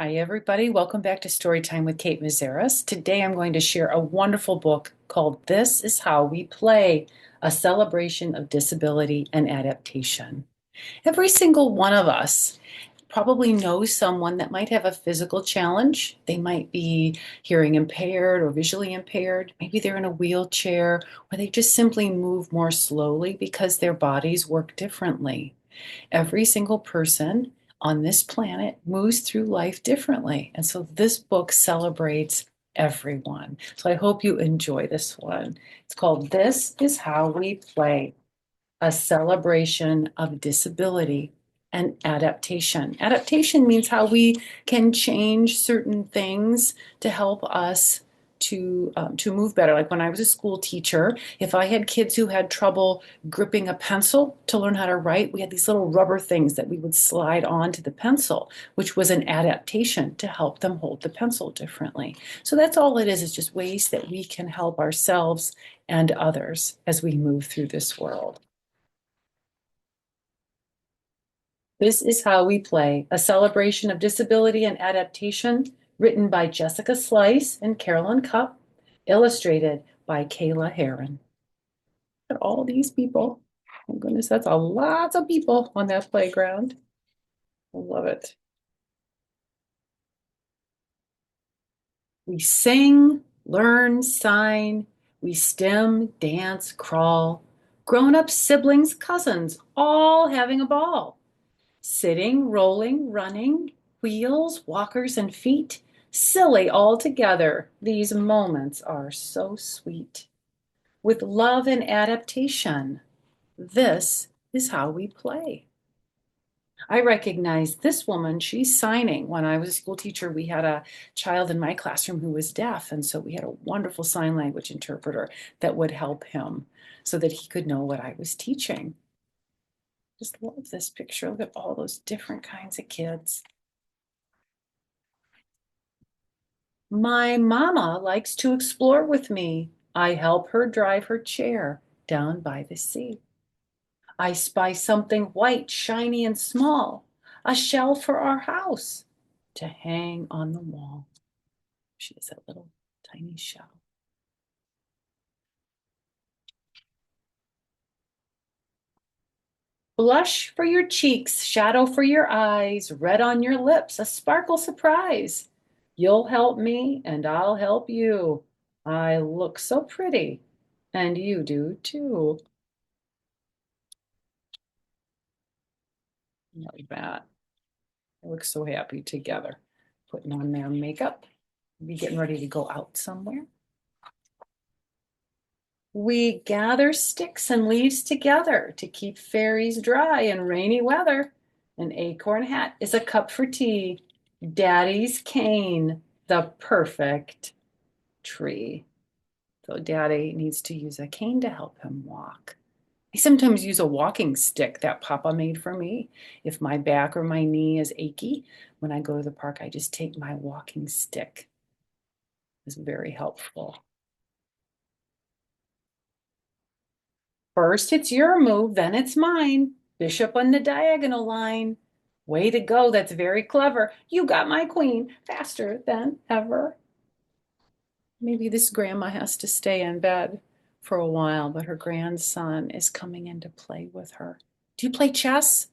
Hi, everybody. Welcome back to Storytime with Kate Meszaros. Today I'm going to share a wonderful book called This Is How We Play, a celebration of disability and adaptation. Every single one of us probably knows someone that might have a physical challenge. They might be hearing impaired or visually impaired. Maybe they're in a wheelchair, or they just simply move more slowly because their bodies work differently. Every single person on this planet moves through life differently. And so this book celebrates everyone. So I hope you enjoy this one. It's called This Is How We Play, a celebration of disability and adaptation. Adaptation means how we can change certain things to help us to move better. Like when I was a school teacher, if I had kids who had trouble gripping a pencil to learn how to write, we had these little rubber things that we would slide onto the pencil, which was an adaptation to help them hold the pencil differently. So that's all it is just ways that we can help ourselves and others as we move through this world. This is How We Play, a celebration of disability and adaptation, written by Jessica Slice and Carolyn Cupp, illustrated by Kayla Heron. Look at all these people. Oh goodness, that's a lot of people on that playground. I love it. We sing, learn, sign, we stim, dance, crawl, grown-up siblings, cousins, all having a ball. Sitting, rolling, running, wheels, walkers, and feet, silly all together. These moments are so sweet. With love and adaptation, this is how we play. I recognize this woman, she's signing. When I was a school teacher, we had a child in my classroom who was deaf, and so we had a wonderful sign language interpreter that would help him so that he could know what I was teaching. Just love this picture. Look at all those different kinds of kids. My mama likes to explore with me. I help her drive her chair down by the sea. I spy something white, shiny, and small, a shell for our house to hang on the wall. She is a little tiny shell. Blush for your cheeks, shadow for your eyes, red on your lips, a sparkle surprise. You'll help me and I'll help you. I look so pretty, and you do too. Like that. They look so happy together, putting on their makeup, be getting ready to go out somewhere. We gather sticks and leaves together to keep fairies dry in rainy weather. An acorn hat is a cup for tea. Daddy's cane, the perfect tree. So Daddy needs to use a cane to help him walk. I sometimes use a walking stick that Papa made for me. If my back or my knee is achy, when I go to the park, I just take my walking stick. It's very helpful. First, it's your move, then it's mine. Bishop on the diagonal line. Way to go, that's very clever. You got my queen faster than ever. Maybe this grandma has to stay in bed for a while, but her grandson is coming in to play with her. Do you play chess?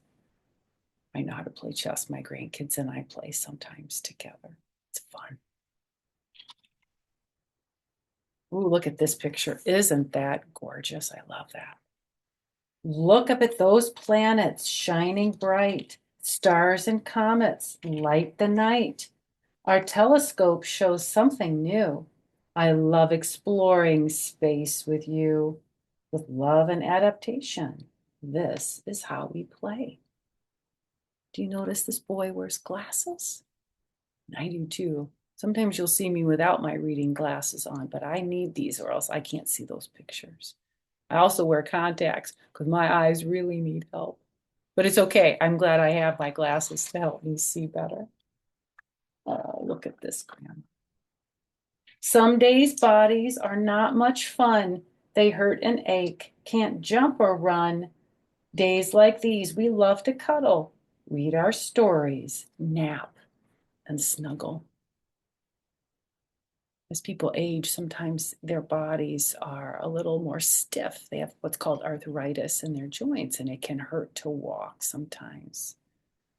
I know how to play chess. My grandkids and I play sometimes together. It's fun. Ooh, look at this picture. Isn't that gorgeous? I love that. Look up at those planets shining bright. Stars and comets light the night. Our telescope shows something new. I love exploring space with you. With love and adaptation, this is how we play. Do you notice this boy wears glasses? I do too. Sometimes you'll see me without my reading glasses on, but I need these or else I can't see those pictures. I also wear contacts because my eyes really need help. But it's okay. I'm glad I have my glasses to help me see better. Oh, look at this, Grandma. Some days bodies are not much fun. They hurt and ache, can't jump or run. Days like these, we love to cuddle, read our stories, nap, and snuggle. As people age, sometimes their bodies are a little more stiff. They have what's called arthritis in their joints, and it can hurt to walk sometimes.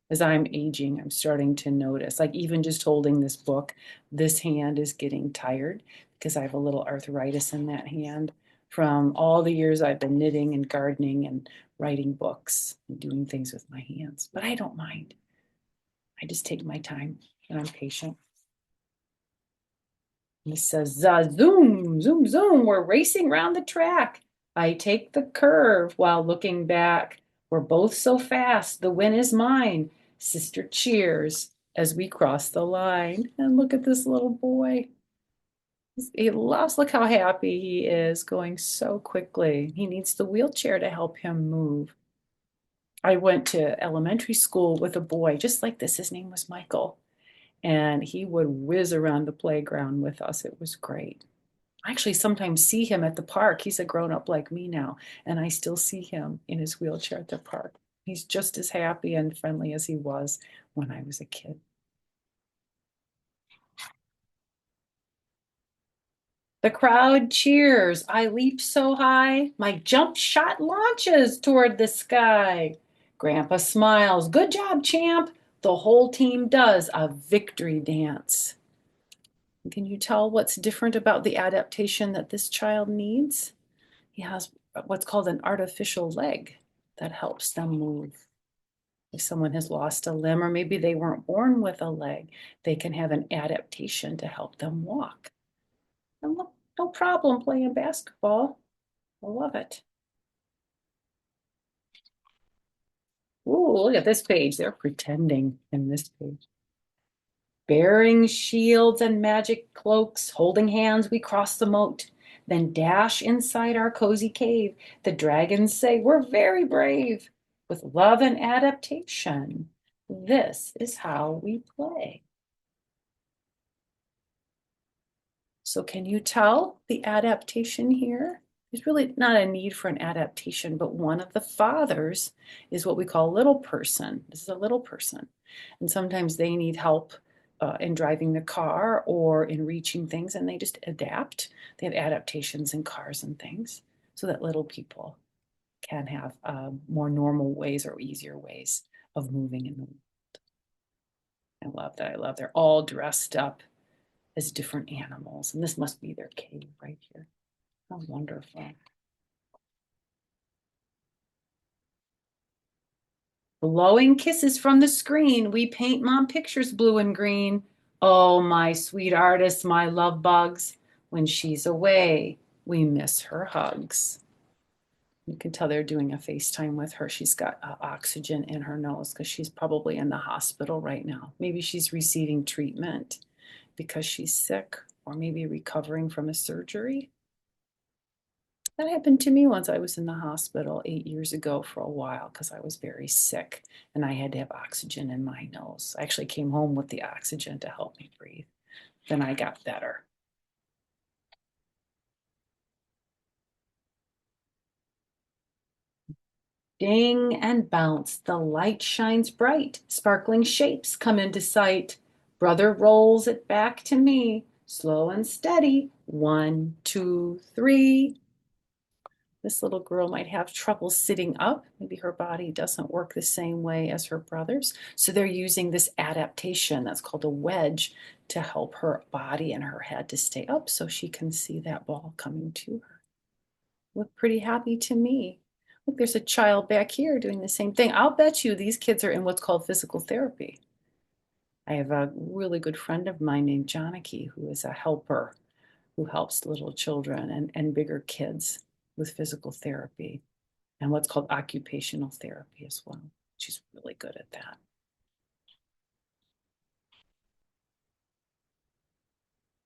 As I'm aging, I'm starting to notice, like even just holding this book, this hand is getting tired because I have a little arthritis in that hand from all the years I've been knitting and gardening and writing books and doing things with my hands. But I don't mind. I just take my time and I'm patient. And it says, zoom, zoom, zoom. We're racing round the track. I take the curve while looking back. We're both so fast. The win is mine. Sister cheers as we cross the line. And look at this little boy. He loves, look how happy he is going so quickly. He needs the wheelchair to help him move. I went to elementary school with a boy just like this. His name was Michael. And he would whiz around the playground with us. It was great. I actually sometimes see him at the park. He's a grown up like me now, and I still see him in his wheelchair at the park. He's just as happy and friendly as he was when I was a kid. The crowd cheers. I leap so high, my jump shot launches toward the sky. Grandpa smiles. Good job, champ. The whole team does a victory dance. Can you tell what's different about the adaptation that this child needs? He has what's called an artificial leg that helps them move. If someone has lost a limb, or maybe they weren't born with a leg, they can have an adaptation to help them walk. And look, no problem playing basketball. I love it. Ooh, look at this page. They're pretending in this page. Bearing shields and magic cloaks, holding hands, we cross the moat, then dash inside our cozy cave. The dragons say we're very brave. With love and adaptation, this is how we play. So can you tell the adaptation here? There's really not a need for an adaptation, but one of the fathers is what we call a little person. This is a little person. And sometimes they need help in driving the car or in reaching things, and they just adapt. They have adaptations in cars and things so that little people can have more normal ways or easier ways of moving in the world. I love that. I love they're all dressed up as different animals. And this must be their cave right here. How wonderful. Blowing kisses from the screen. We paint mom pictures blue and green. Oh, my sweet artist, my love bugs. When she's away, we miss her hugs. You can tell they're doing a FaceTime with her. She's got oxygen in her nose because she's probably in the hospital right now. Maybe she's receiving treatment because she's sick, or maybe recovering from a surgery. That happened to me once. I was in the hospital 8 years ago for a while because I was very sick and I had to have oxygen in my nose. I actually came home with the oxygen to help me breathe. Then I got better. Ding and bounce, the light shines bright. Sparkling shapes come into sight. Brother rolls it back to me, slow and steady. 1, 2, 3. This little girl might have trouble sitting up. Maybe her body doesn't work the same way as her brother's. So they're using this adaptation that's called a wedge to help her body and her head to stay up so she can see that ball coming to her. Look pretty happy to me. Look, there's a child back here doing the same thing. I'll bet you these kids are in what's called physical therapy. I have a really good friend of mine named Janaki who is a helper who helps little children and bigger kids with physical therapy and what's called occupational therapy as well. She's really good at that.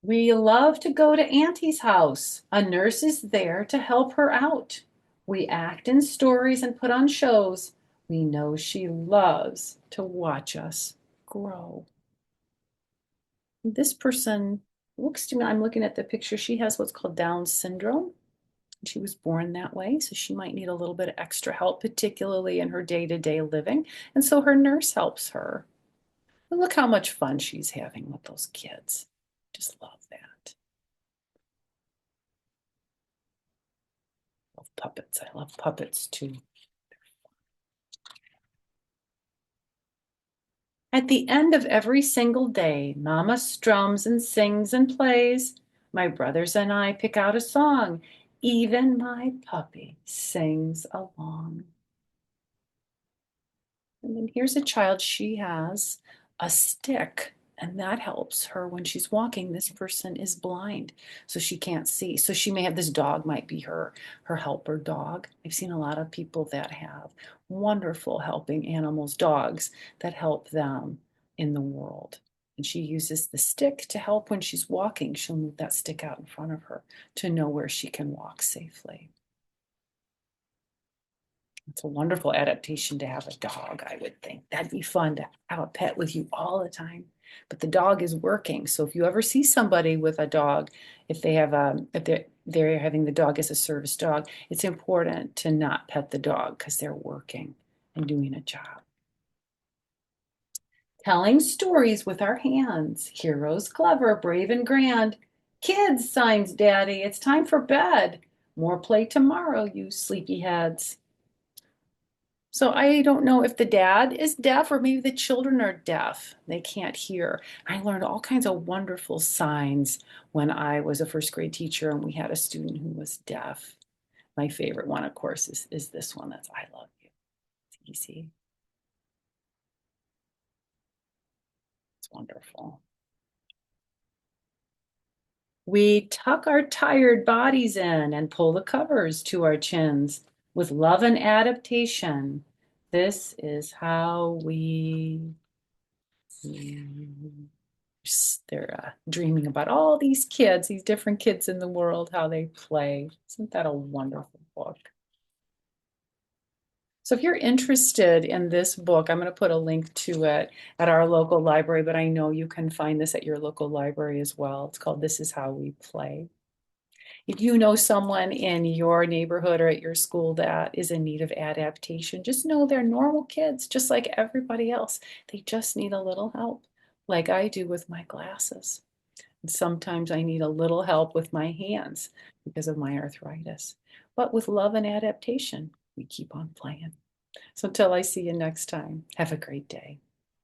We love to go to Auntie's house. A nurse is there to help her out. We act in stories and put on shows. We know she loves to watch us grow. This person looks to me, I'm looking at the picture, she has what's called Down syndrome. She was born that way, so she might need a little bit of extra help, particularly in her day-to-day living. And so her nurse helps her. But look how much fun she's having with those kids. Just love that. Love puppets. I love puppets too. At the end of every single day, Mama strums and sings and plays. My brothers and I pick out a song. Even my puppy sings along. And then here's a child, she has a stick, and that helps her when she's walking. This person is blind, so she can't see. So she may have this dog, might be her helper dog. I've seen a lot of people that have wonderful helping animals, dogs that help them in the world. And she uses the stick to help when she's walking. She'll move that stick out in front of her to know where she can walk safely. It's a wonderful adaptation to have a dog, I would think. That'd be fun to have a pet with you all the time. But the dog is working. So if you ever see somebody with a dog, if they have if they're having the dog as a service dog, it's important to not pet the dog because they're working and doing a job. Telling stories with our hands. Heroes clever, brave and grand. Kids, signs Daddy, it's time for bed. More play tomorrow, you sleepyheads. So I don't know if the dad is deaf or maybe the children are deaf. They can't hear. I learned all kinds of wonderful signs when I was a first grade teacher and we had a student who was deaf. My favorite one, of course, is this one. That's I love you. It's easy. It's wonderful. We tuck our tired bodies in and pull the covers to our chins with love and adaptation. This is how we they're dreaming about all these kids, these different kids in the world, how they play. Isn't that a wonderful book? So if you're interested in this book, I'm going to put a link to it at our local library, but I know you can find this at your local library as well. It's called This Is How We Play. If you know someone in your neighborhood or at your school that is in need of adaptation, just know they're normal kids, just like everybody else. They just need a little help, like I do with my glasses. And sometimes I need a little help with my hands because of my arthritis. But with love and adaptation, we keep on playing. So until I see you next time, have a great day.